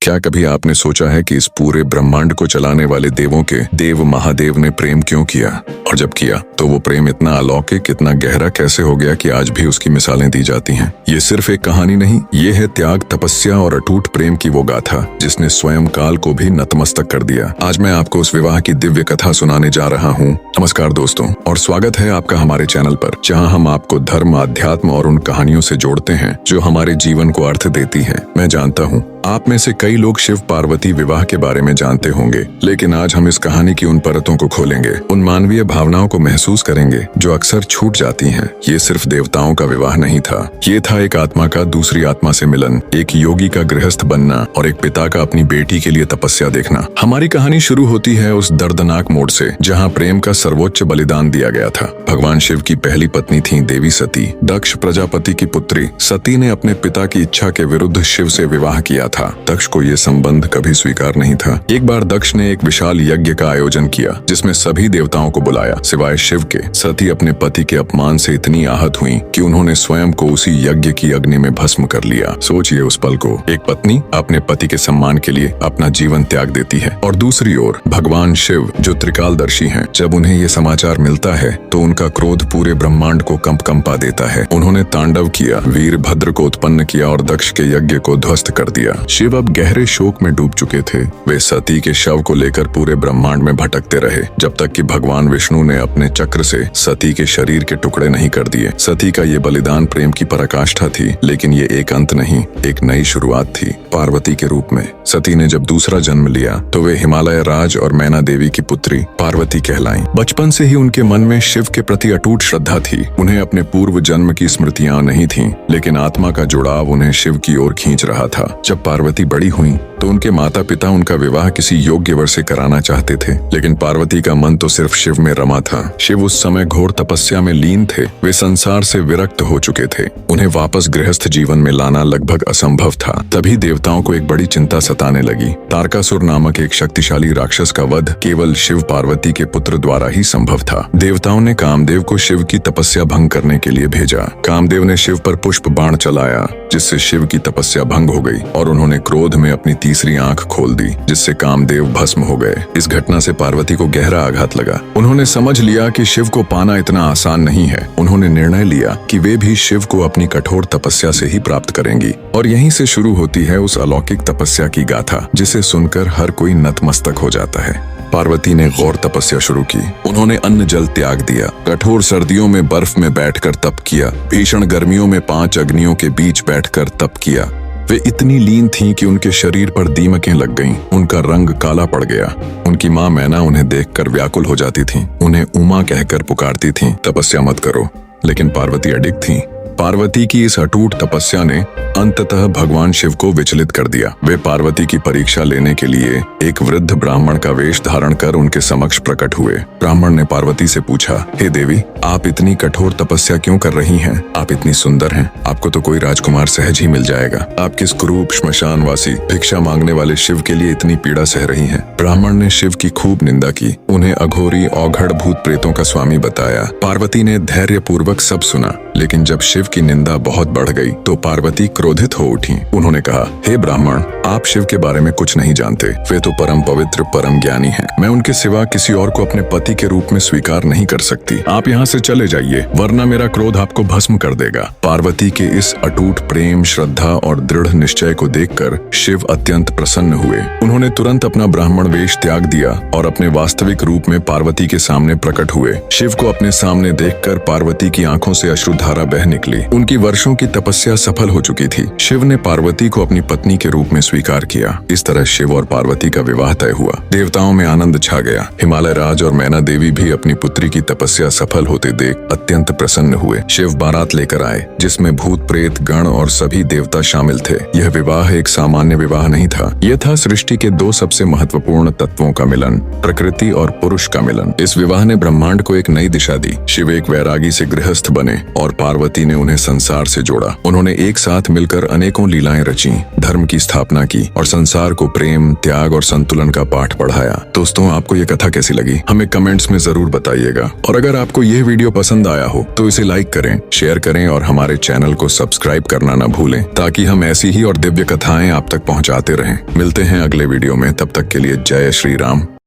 क्या कभी आपने सोचा है कि इस पूरे ब्रह्मांड को चलाने वाले देवों के देव महादेव ने प्रेम क्यों किया, और जब किया तो वो प्रेम इतना अलौकिक, इतना गहरा कैसे हो गया कि आज भी उसकी मिसालें दी जाती हैं। ये सिर्फ एक कहानी नहीं, ये है त्याग, तपस्या और अटूट प्रेम की वो गाथा जिसने स्वयं काल को भी नतमस्तक कर दिया। आज मैं आपको उस विवाह की दिव्य कथा सुनाने जा रहा हूँ। नमस्कार दोस्तों, और स्वागत है आपका हमारे चैनल पर, जहाँ हम आपको धर्म, अध्यात्म और उन कहानियों से जोड़ते हैं जो हमारे जीवन को अर्थ देती है। मैं जानता हूँ आप में से कई लोग शिव पार्वती विवाह के बारे में जानते होंगे, लेकिन आज हम इस कहानी की उन परतों को खोलेंगे, उन मानवीय भावनाओं को महसूस करेंगे जो अक्सर छूट जाती हैं। ये सिर्फ देवताओं का विवाह नहीं था, ये था एक आत्मा का दूसरी आत्मा से मिलन, एक योगी का गृहस्थ बनना और एक पिता का अपनी बेटी के लिए तपस्या देखना। हमारी कहानी शुरू होती है उस दर्दनाक मोड़ से जहाँ प्रेम का सर्वोच्च बलिदान दिया गया था। भगवान शिव की पहली पत्नी थी देवी सती। दक्ष प्रजापति की पुत्री सती ने अपने पिता की इच्छा के विरुद्ध शिव से विवाह किया था। दक्ष को यह संबंध कभी स्वीकार नहीं था। एक बार दक्ष ने एक विशाल यज्ञ का आयोजन किया जिसमें सभी देवताओं को बुलाया सिवाय शिव के। सती अपने पति के अपमान से इतनी आहत हुई कि उन्होंने स्वयं को उसी यज्ञ की अग्नि में भस्म कर लिया। सोचिए उस पल को, एक पत्नी अपने पति के सम्मान के लिए अपना जीवन त्याग देती है, और दूसरी ओर भगवान शिव जो त्रिकालदर्शी हैं, जब उन्हें ये समाचार मिलता है तो उनका क्रोध पूरे ब्रह्मांड को कंपा देता है। उन्होंने तांडव किया, वीरभद्र को उत्पन्न किया और दक्ष के यज्ञ को ध्वस्त कर दिया। शिव अब गहरे शोक में डूब चुके थे। वे सती के शव को लेकर पूरे ब्रह्मांड में भटकते रहे जब तक कि भगवान विष्णु ने अपने चक्र से सती के शरीर के टुकड़े नहीं कर दिए। सती का ये बलिदान प्रेम की पराकाष्ठा थी, लेकिन ये एक अंत नहीं, एक नई शुरुआत थी। पार्वती के रूप में सती ने जब दूसरा जन्म लिया तो वे हिमालय राज और मैना देवी की पुत्री पार्वती कहलाईं। बचपन से ही उनके मन में शिव के प्रति अटूट श्रद्धा थी। उन्हें अपने पूर्व जन्म की स्मृतियां नहीं थीं, लेकिन आत्मा का जुड़ाव उन्हें शिव की ओर खींच रहा था। जब पार्वती बड़ी हुई तो उनके माता पिता उनका विवाह किसी योग्य वर से कराना चाहते थे, लेकिन पार्वती का मन तो सिर्फ शिव में रमा था। शिव उस समय घोर तपस्या में लीन थे। वे संसार से विरक्त हो चुके थे। उन्हें वापस गृहस्थ जीवन में लाना लगभग असंभव था। तभी देवताओं को एक बड़ी चिंता सताने लगी। तारकासुर नामक एक शक्तिशाली राक्षस का वध केवल शिव पार्वती के पुत्र द्वारा ही संभव था। देवताओं ने कामदेव को शिव की तपस्या भंग करने के लिए भेजा। कामदेव ने शिव पर पुष्प बाण चलाया जिससे शिव की तपस्या भंग हो गई, और उन्होंने क्रोध में अपनी तीसरी आंख खोल दी जिससे कामदेव भस्म हो गए। इस घटना से पार्वती को गहरा आघात लगा। उन्होंने समझ लिया कि शिव को पाना इतना आसान नहीं है। उन्होंने निर्णय लिया कि वे भी शिव को अपनी कठोर तपस्या से ही प्राप्त करेंगी, और यहीं से शुरू होती है उस अलौकिक तपस्या की गाथा जिसे सुनकर हर कोई नतमस्तक हो जाता है। पार्वती ने गौर तपस्या शुरू की। उन्होंने अन्न जल त्याग दिया, कठोर सर्दियों में बर्फ में बैठकर तप किया, भीषण गर्मियों में 5 अग्नियों के बीच बैठकर तप किया। वे इतनी लीन थीं कि उनके शरीर पर दीमकें लग गईं, उनका रंग काला पड़ गया। उनकी माँ मैना उन्हें देखकर व्याकुल हो जाती थीं, उन्हें उमा कहकर पुकारती थीं, तपस्या मत करो, लेकिन पार्वती अडिग थीं। पार्वती की इस अटूट तपस्या ने अंततः भगवान शिव को विचलित कर दिया। वे पार्वती की परीक्षा लेने के लिए एक वृद्ध ब्राह्मण का वेश धारण कर उनके समक्ष प्रकट हुए। ब्राह्मण ने पार्वती से पूछा, हे देवी, आप इतनी कठोर तपस्या क्यों कर रही हैं? आप इतनी सुंदर हैं, आपको तो कोई राजकुमार सहज ही मिल जाएगा। आप किस कुरूप श्मशानवासी भिक्षा मांगने वाले शिव के लिए इतनी पीड़ा सह रही हैं? ब्राह्मण ने शिव की खूब निंदा की, उन्हें अघोरी औघड़ भूत प्रेतों का स्वामी बताया। पार्वती ने धैर्य पूर्वक सब सुना, लेकिन जब शिव की निंदा बहुत बढ़ गई तो पार्वती क्रोधित हो उठी। उन्होंने कहा, हे ब्राह्मण, आप शिव के बारे में कुछ नहीं जानते। वे तो परम पवित्र, परम ज्ञानी हैं। मैं उनके सिवा किसी और को अपने पति के रूप में स्वीकार नहीं कर सकती। आप यहाँ से चले जाइए, वरना मेरा क्रोध आपको भस्म कर देगा। पार्वती के इस अटूट प्रेम, श्रद्धा और दृढ़ निश्चय को देखकर शिव अत्यंत प्रसन्न हुए। उन्होंने तुरंत अपना ब्राह्मण वेश त्याग दिया और अपने वास्तविक रूप में पार्वती के सामने प्रकट हुए। शिव को अपने सामने देखकर पार्वती की आंखों से अश्रुधारा बह निकली। उनकी वर्षों की तपस्या सफल हो चुकी थी। शिव ने पार्वती को अपनी पत्नी के रूप में स्वीकार किया। इस तरह शिव और पार्वती का विवाह तय हुआ। देवताओं में आनंद छा गया। हिमालय राज और मैना देवी भी अपनी पुत्री की तपस्या सफल होते देख अत्यंत प्रसन्न हुए। शिव बारात लेकर आए जिसमें भूत प्रेत गण और सभी देवता शामिल थे। यह विवाह एक सामान्य विवाह नहीं था, यह था सृष्टि के 2 सबसे महत्वपूर्ण तत्वों का मिलन, प्रकृति और पुरुष का मिलन। इस विवाह ने ब्रह्मांड को एक नई दिशा दी। शिव एक वैरागी से गृहस्थ बने और पार्वती ने उन्हें संसार से जोड़ा। उन्होंने एक साथ मिलकर अनेकों लीलाएं रची, धर्म की स्थापना की और संसार को प्रेम, त्याग और संतुलन का पाठ पढ़ाया। दोस्तों, आपको ये कथा कैसी लगी हमें कमेंट्स में जरूर बताइएगा। और अगर आपको यह वीडियो पसंद आया हो तो इसे लाइक करें, शेयर करें और हमारे चैनल को सब्सक्राइब करना न भूलें, ताकि हम ऐसी ही और दिव्य कथाएं आप तक पहुंचाते रहें। मिलते हैं अगले वीडियो में, तब तक के लिए जय श्री राम।